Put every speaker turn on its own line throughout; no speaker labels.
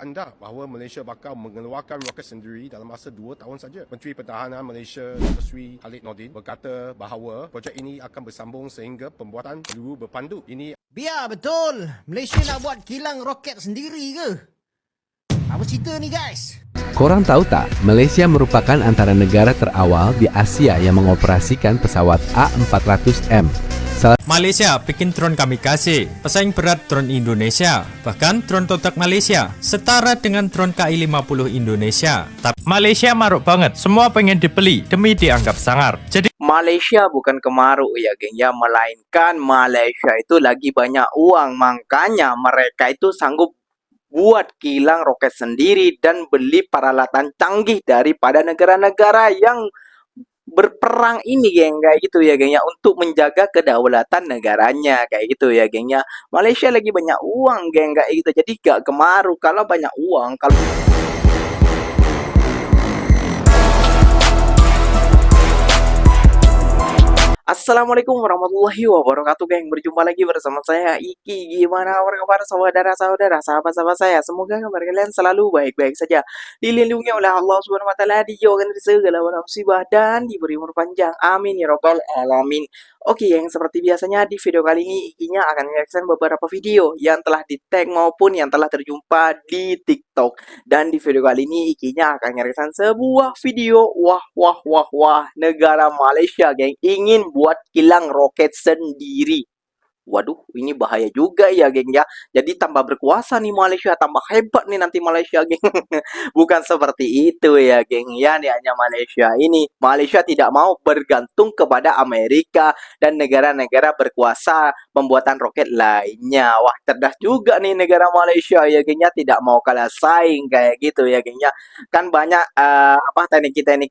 anda bahawa Malaysia bakal mengeluarkan roket sendiri dalam masa 2 tahun saja? Menteri Pertahanan Malaysia Dr. Sri Khalid Nordin berkata bahawa projek ini akan bersambung sehingga pembuatan peluru berpandu. Ini
Biar betul. Malaysia nak buat kilang roket sendiri ke? Apa cerita ni guys?
Korang tahu tak, Malaysia merupakan antara negara terawal di Asia yang mengoperasikan pesawat A400M.
Malaysia bikin drone kamikaze, pesaing berat drone Indonesia. Bahkan drone totak Malaysia setara dengan drone KI-50 Indonesia. Tapi Malaysia maruk banget, semua pengen dibeli demi dianggap sangar. Jadi
Malaysia bukan kemaruk ya geng ya, melainkan Malaysia itu lagi banyak uang, makanya mereka itu sanggup buat kilang roket sendiri dan beli peralatan canggih daripada negara-negara yang berperang ini geng, kayak gitu ya geng ya, untuk menjaga kedaulatan negaranya kayak gitu ya geng ya. Malaysia lagi banyak uang geng kayak gitu, jadi gak kemaru kalau banyak uang. Kalau Assalamualaikum warahmatullahi wabarakatuh geng, berjumpa lagi bersama saya Iki. Gimana kabar saudara-saudara, sahabat-sahabat saya? Semoga kabar kalian selalu baik-baik saja, dilindungi oleh Allah Subhanahu wa taala, dijauhkan dari segala musibah dan diberi umur panjang. Amin ya rabbal alamin. Oke, yang seperti biasanya di video kali ini Ikinya akan mereaction beberapa video yang telah di-tag maupun yang telah terjumpa di TikTok. Dan di video kali ini Ikinya akan mereaction sebuah video wah negara Malaysia geng ingin buat kilang roket sendiri. Waduh, ini bahaya juga ya geng ya. Jadi tambah berkuasa nih Malaysia, tambah hebat nih nanti Malaysia geng. Bukan seperti itu ya geng ya, ini hanya Malaysia ini. Malaysia tidak mau bergantung kepada Amerika dan negara-negara berkuasa pembuatan roket lainnya. Wah, cerdas juga nih negara Malaysia ya geng ya, tidak mau kalah saing kayak gitu ya geng ya. Kan banyak teknik-teknik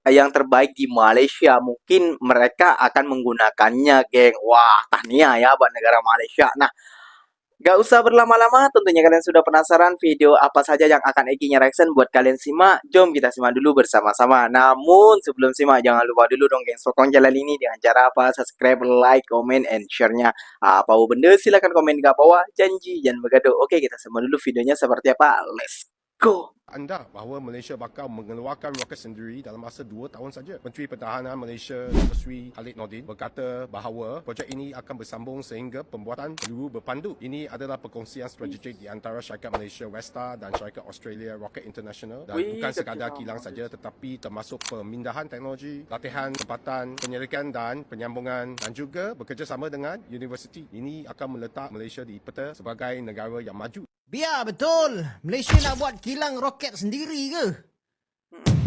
yang terbaik di Malaysia, mungkin mereka akan menggunakannya geng. Wah, tahniah ya buat negara Malaysia. Nah, gak usah berlama-lama, tentunya kalian sudah penasaran video apa saja yang akan Ikinya reaction buat kalian simak. Jom kita simak dulu bersama-sama. Namun sebelum simak, jangan lupa dulu dong geng, sokong channel ini dengan cara apa? Subscribe, like, comment, and share-nya. Apa benda silahkan komen di bawah. Janji jangan bergaduh. Oke, kita simak dulu videonya seperti apa. Let's go.
anda bahawa Malaysia bakal mengeluarkan roket sendiri dalam masa 2 tahun saja. Menteri Pertahanan Malaysia Dr. Sri Khalid Nordin berkata bahawa projek ini akan bersambung sehingga pembuatan peluru berpandu. Ini adalah perkongsian strategik di antara syarikat Malaysia Westa dan syarikat Australia Rocket International, dan bukan sekadar kilang saja tetapi termasuk pemindahan teknologi, latihan tempatan, penyelidikan dan penyambungan, dan juga bekerjasama dengan universiti. Ini akan meletak Malaysia di peta sebagai negara yang maju.
Biar betul. Malaysia nak buat kilang roket sendiri ke?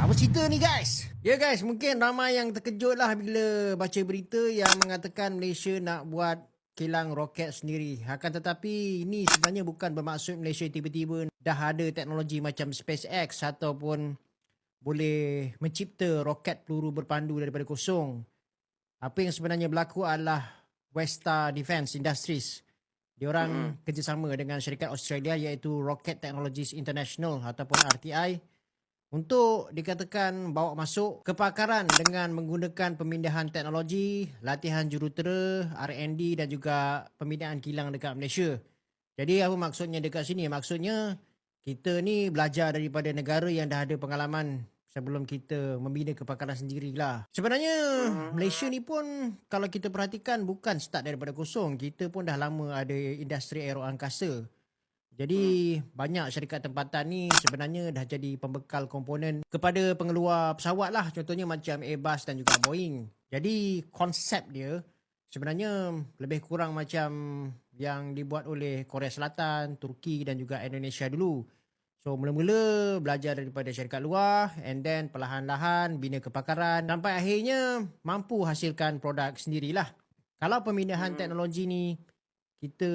Apa cerita ni guys? Ya guys, mungkin ramai yang terkejut lah bila baca berita yang mengatakan Malaysia nak buat kilang roket sendiri. Akan tetapi ini sebenarnya bukan bermaksud Malaysia tiba-tiba dah ada teknologi macam SpaceX ataupun boleh mencipta roket peluru berpandu daripada kosong. Apa yang sebenarnya berlaku adalah Westa Defence Industries. Diorang kerjasama dengan syarikat Australia iaitu Rocket Technologies International ataupun RTI untuk dikatakan bawa masuk kepakaran dengan menggunakan pemindahan teknologi, latihan jurutera, R&D dan juga pembinaan kilang dekat Malaysia. Jadi apa maksudnya dekat sini? Maksudnya kita ni belajar daripada negara yang dah ada pengalaman sebelum kita membina kepakaran sendirilah. Sebenarnya Malaysia ni pun kalau kita perhatikan bukan start daripada kosong. Kita pun dah lama ada industri aero angkasa. Jadi banyak syarikat tempatan ni sebenarnya dah jadi pembekal komponen kepada pengeluar pesawat lah. Contohnya macam Airbus dan juga Boeing. Jadi konsep dia sebenarnya lebih kurang macam yang dibuat oleh Korea Selatan, Turki dan juga Indonesia dulu. So mula-mula belajar daripada syarikat luar and then perlahan-lahan bina kepakaran sampai akhirnya mampu hasilkan produk sendirilah. Kalau pemindahan teknologi ni kita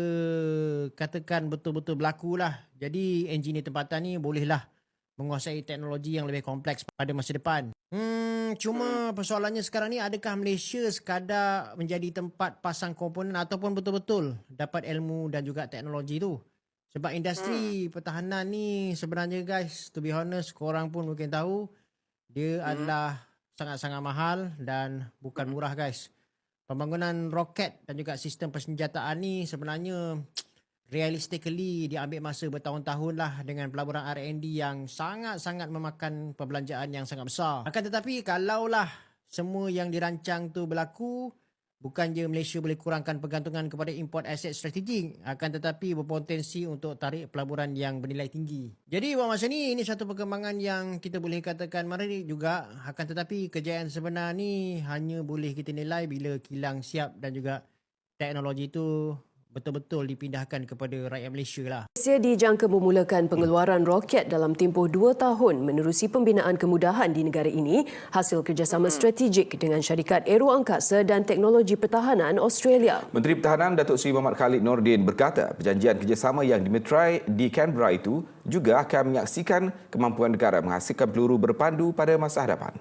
katakan betul-betul berlaku lah. Jadi engineer tempatan ni bolehlah menguasai teknologi yang lebih kompleks pada masa depan. Cuma persoalannya sekarang ni, adakah Malaysia sekadar menjadi tempat pasang komponen ataupun betul-betul dapat ilmu dan juga teknologi tu? Sebab industri pertahanan ni sebenarnya guys, to be honest, korang pun mungkin tahu, dia adalah sangat-sangat mahal dan bukan murah guys. Pembangunan roket dan juga sistem persenjataan ni sebenarnya realistically dia ambil masa bertahun-tahun lah dengan pelaburan R&D yang sangat-sangat memakan perbelanjaan yang sangat besar. Akan tetapi kalaulah semua yang dirancang tu berlaku, bukan je Malaysia boleh kurangkan pergantungan kepada import aset strategik, akan tetapi berpotensi untuk tarik pelaburan yang bernilai tinggi. Jadi buat masa ni, ini satu perkembangan yang kita boleh katakan menarik juga. Akan tetapi kejayaan sebenar ni hanya boleh kita nilai bila kilang siap dan juga teknologi itu betul-betul dipindahkan kepada rakyat Malaysia lah.
Malaysia dijangka memulakan pengeluaran roket dalam tempoh 2 tahun menerusi pembinaan kemudahan di negara ini hasil kerjasama strategik dengan syarikat Aero Angkasa dan Teknologi Pertahanan Australia.
Menteri Pertahanan Datuk Seri Muhammad Khalid Nordin berkata perjanjian kerjasama yang dimeterai di Canberra itu juga akan menyaksikan kemampuan negara menghasilkan peluru berpandu pada masa hadapan.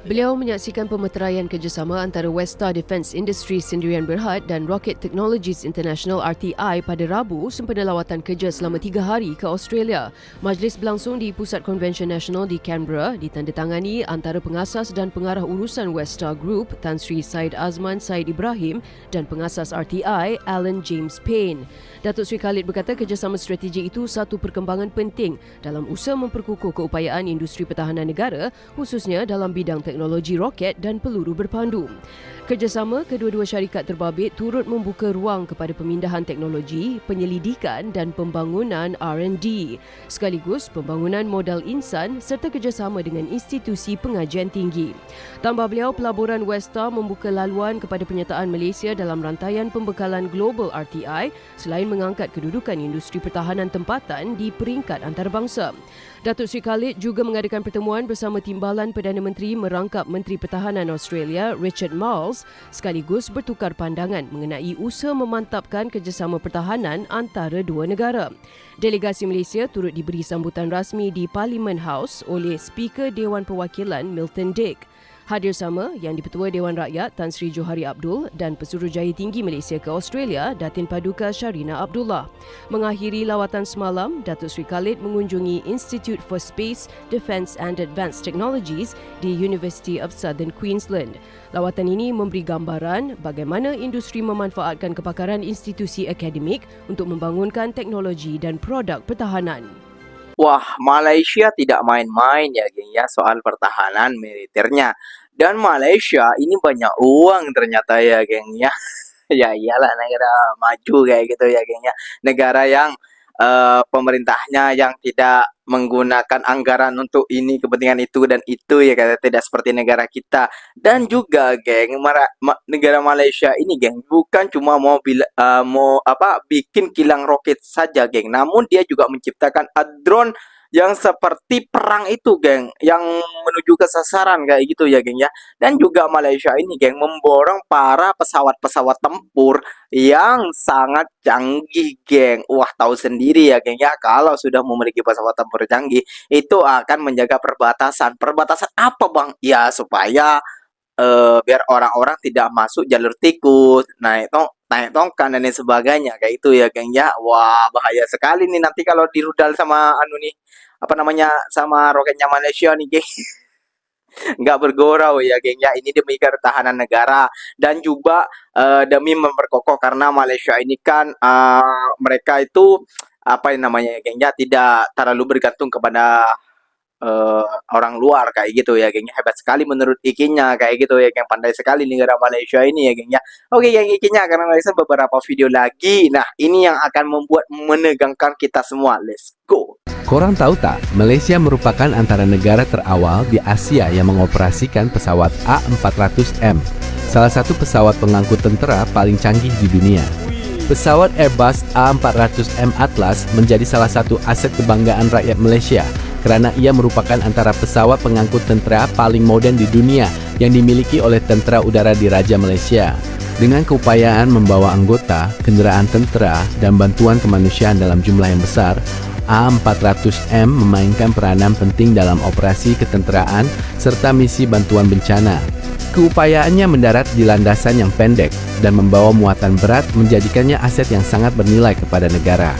Beliau menyaksikan pemeteraian kerjasama antara Westar Defence Industries Sendirian Berhad dan Rocket Technologies International RTI pada Rabu sempena lawatan kerja selama 3 hari ke Australia. Majlis berlangsung di Pusat Konvensyen Nasional di Canberra, ditandatangani antara pengasas dan pengarah urusan Westar Group Tan Sri Syed Azman Syed Ibrahim dan pengasas RTI Alan James Payne. Datuk Seri Khalid berkata kerjasama strategik itu satu perkembangan penting dalam usaha memperkukuh keupayaan industri pertahanan negara, khususnya dalam bidang teknologi roket dan peluru berpandu. Kerjasama kedua-dua syarikat terbabit turut membuka ruang kepada pemindahan teknologi, penyelidikan dan pembangunan R&D, sekaligus pembangunan modal insan serta kerjasama dengan institusi pengajian tinggi. Tambah beliau, pelaburan Westar membuka laluan kepada penyertaan Malaysia dalam rantaian pembekalan global RTI selain mengangkat kedudukan industri pertahanan tempatan di peringkat antarabangsa. Datuk Seri Khalid juga mengadakan pertemuan bersama Timbalan Perdana Menteri merangkap Menteri Pertahanan Australia Richard Marles sekaligus bertukar pandangan mengenai usaha memantapkan kerjasama pertahanan antara dua negara. Delegasi Malaysia turut diberi sambutan rasmi di Parliament House oleh Speaker Dewan Perwakilan Milton Dick. Hadir sama Yang di-Pertua Dewan Rakyat Tan Sri Johari Abdul dan Pesuruhjaya Tinggi Malaysia ke Australia Datin Paduka Sharina Abdullah. Mengakhiri lawatan semalam, Datuk Seri Khalid mengunjungi Institute for Space, Defence and Advanced Technologies di University of Southern Queensland. Lawatan ini memberi gambaran bagaimana industri memanfaatkan kepakaran institusi akademik untuk membangunkan teknologi dan produk pertahanan.
Wah, Malaysia tidak main-main ya, geng ya, soal pertahanan militernya. Dan Malaysia ini banyak uang ternyata ya, geng ya. Ya iyalah negara maju kayak gitu ya, geng ya. Negara yang pemerintahnya yang tidak menggunakan anggaran untuk ini kepentingan itu dan itu ya, kata tidak seperti negara kita. Dan juga geng negara Malaysia ini geng bukan cuma mau bikin kilang roket saja geng, namun dia juga menciptakan drone yang seperti perang itu geng, yang menuju ke sasaran kayak gitu ya geng ya. Dan juga Malaysia ini geng memborong para pesawat-pesawat tempur yang sangat canggih geng. Wah, tahu sendiri ya geng ya, kalau sudah memiliki pesawat tempur canggih itu akan menjaga perbatasan. Perbatasan apa bang? Ya supaya biar orang-orang tidak masuk jalur tikus, naik tongkan dan lain sebagainya kayak itu ya geng ya. Wah, bahaya sekali nih nanti kalau dirudal sama sama roketnya Malaysia nih geng. Nggak bergurau ya geng ya, ini demi ketahanan negara dan juga demi memperkokoh, karena Malaysia ini kan mereka itu geng ya, tidak terlalu bergantung kepada orang luar kayak gitu ya geng. Hebat sekali menurut Ikinya kayak gitu ya geng, pandai sekali negara Malaysia ini ya geng ya. Oke geng, Ikinya akan mengajarkan beberapa video lagi. Nah, ini yang akan membuat menegangkan kita semua. Let's go.
Korang tahu tak, Malaysia merupakan antara negara terawal di Asia yang mengoperasikan pesawat A400M, salah satu pesawat pengangkut tentera paling canggih di dunia. Pesawat Airbus A400M Atlas menjadi salah satu aset kebanggaan rakyat Malaysia karena ia merupakan antara pesawat pengangkut tentera paling moden di dunia yang dimiliki oleh Tentera Udara Diraja Malaysia. Dengan keupayaan membawa anggota, kenderaan tentera, dan bantuan kemanusiaan dalam jumlah yang besar, A400M memainkan peranan penting dalam operasi ketenteraan serta misi bantuan bencana. Keupayaannya mendarat di landasan yang pendek dan membawa muatan berat menjadikannya aset yang sangat bernilai kepada negara.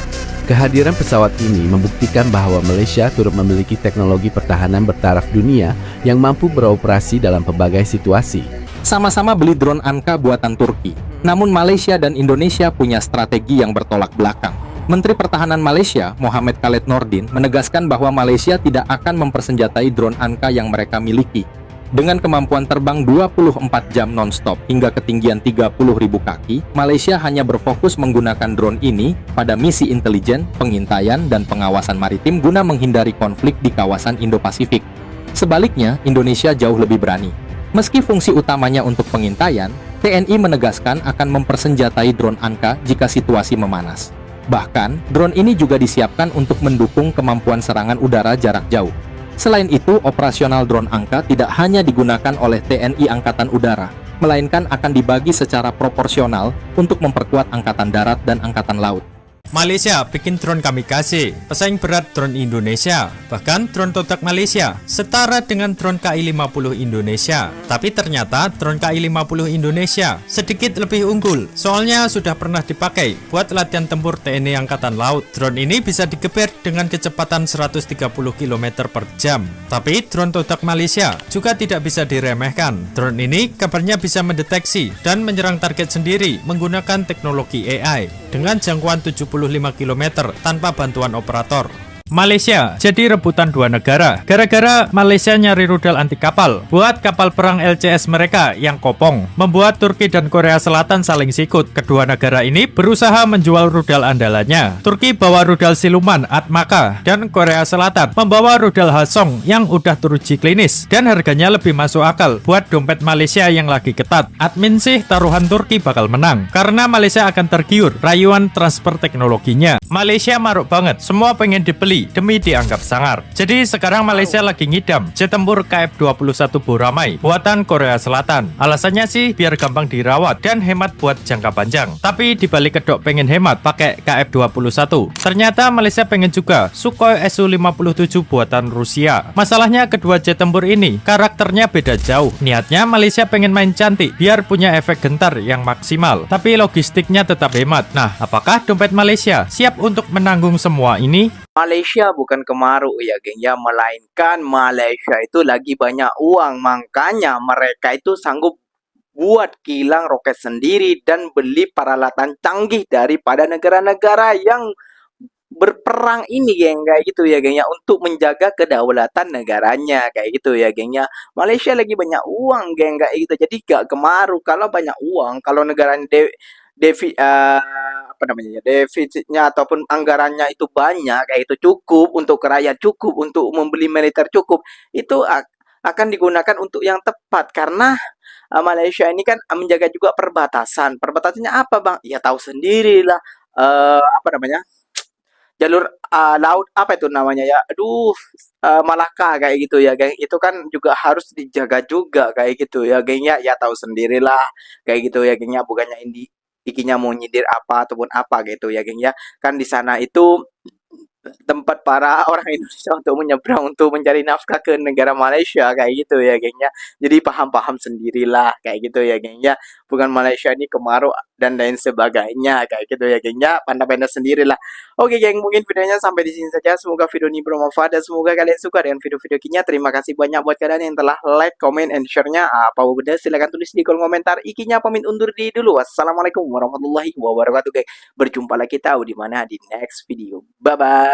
Kehadiran pesawat ini membuktikan bahwa Malaysia turut memiliki teknologi pertahanan bertaraf dunia yang mampu beroperasi dalam pelbagai situasi.
Sama-sama beli drone Anka buatan Turki. Namun Malaysia dan Indonesia punya strategi yang bertolak belakang. Menteri Pertahanan Malaysia, Mohamed Khaled Nordin, menegaskan bahwa Malaysia tidak akan mempersenjatai drone Anka yang mereka miliki. Dengan kemampuan terbang 24 jam non-stop hingga ketinggian 30.000 kaki, Malaysia hanya berfokus menggunakan drone ini pada misi intelijen, pengintaian, dan pengawasan maritim guna menghindari konflik di kawasan Indo-Pasifik. Sebaliknya, Indonesia jauh lebih berani. Meski fungsi utamanya untuk pengintaian, TNI menegaskan akan mempersenjatai drone Anka jika situasi memanas. Bahkan, drone ini juga disiapkan untuk mendukung kemampuan serangan udara jarak jauh. Selain itu, operasional drone Anka tidak hanya digunakan oleh TNI Angkatan Udara, melainkan akan dibagi secara proporsional untuk memperkuat Angkatan Darat dan Angkatan Laut.
Malaysia bikin drone kamikaze, pesaing berat drone Indonesia. Bahkan drone Todak Malaysia setara dengan drone KI-50 Indonesia. Tapi ternyata drone KI-50 Indonesia sedikit lebih unggul. Soalnya sudah pernah dipakai buat latihan tempur TNI Angkatan Laut. Drone ini bisa digeber dengan kecepatan 130 km per jam. Tapi drone Todak Malaysia juga tidak bisa diremehkan. Drone ini kabarnya bisa mendeteksi dan menyerang target sendiri menggunakan teknologi AI dengan jangkauan 75 km tanpa bantuan operator. Malaysia jadi rebutan dua negara gara-gara Malaysia nyari rudal anti kapal buat kapal perang LCS mereka yang kopong, membuat Turki dan Korea Selatan saling sikut. Kedua negara ini berusaha menjual rudal andalannya. Turki bawa rudal siluman Atmaka dan Korea Selatan membawa rudal Hwasong yang udah teruji klinis dan harganya lebih masuk akal buat dompet Malaysia yang lagi ketat. Admin sih taruhan Turki bakal menang karena Malaysia akan tergiur rayuan transfer teknologinya. Malaysia maruk banget, semua pengen dibeli demi dianggap sangar. Jadi sekarang Malaysia lagi ngidam jet tempur KF-21 Boramai buatan Korea Selatan. Alasannya sih biar gampang dirawat dan hemat buat jangka panjang. Tapi dibalik kedok pengen hemat pakai KF-21, ternyata Malaysia pengen juga Sukhoi Su-57 buatan Rusia. Masalahnya kedua jet tempur ini karakternya beda jauh. Niatnya Malaysia pengen main cantik biar punya efek gentar yang maksimal, tapi logistiknya tetap hemat. Nah, apakah dompet Malaysia siap untuk menanggung semua ini?
Malaysia bukan kemaruk ya geng ya, melainkan Malaysia itu lagi banyak uang, makanya mereka itu sanggup buat kilang roket sendiri dan beli peralatan canggih daripada negara-negara yang berperang ini geng, kayak gitu ya geng ya, untuk menjaga kedaulatan negaranya kayak gitu ya geng ya. Malaysia lagi banyak uang geng kayak gitu, jadi gak kemaruk kalau banyak uang. Kalau negaranya defisitnya ataupun anggarannya itu banyak kayak itu, cukup untuk rakyat, cukup untuk membeli militer, cukup, itu akan digunakan untuk yang tepat. Karena Malaysia ini kan menjaga juga perbatasanya apa bang, ya tahu sendirilah, jalur laut apa itu namanya ya, Malaka kayak gitu ya geng, itu kan juga harus dijaga juga kayak gitu ya geng ya, tahu sendirilah kayak gitu ya geng ya. Bukannya ikinya mau nyindir apa ataupun apa gitu ya geng ya, kan di sana itu tempat para orang Indonesia untuk menyeberang untuk mencari nafkah ke negara Malaysia kayak gitu ya geng ya. Jadi paham-paham sendirilah kayak gitu ya geng ya, bukan Malaysia ini kemaruk dan lain sebagainya kayak gitu ya geng ya, pandai-pandai sendirilah. Oke geng, mungkin videonya sampai di sini saja. Semoga video ini bermanfaat dan semoga kalian suka dengan video-video Ikinya. Terima kasih banyak buat kalian yang telah like, comment, and share-nya. Apa benda silahkan tulis di kolom komentar. Ikinya pamit undur diri dulu. Wassalamualaikum warahmatullahi wabarakatuh geng. Berjumpa lagi tahu di mana di next video. Bye bye.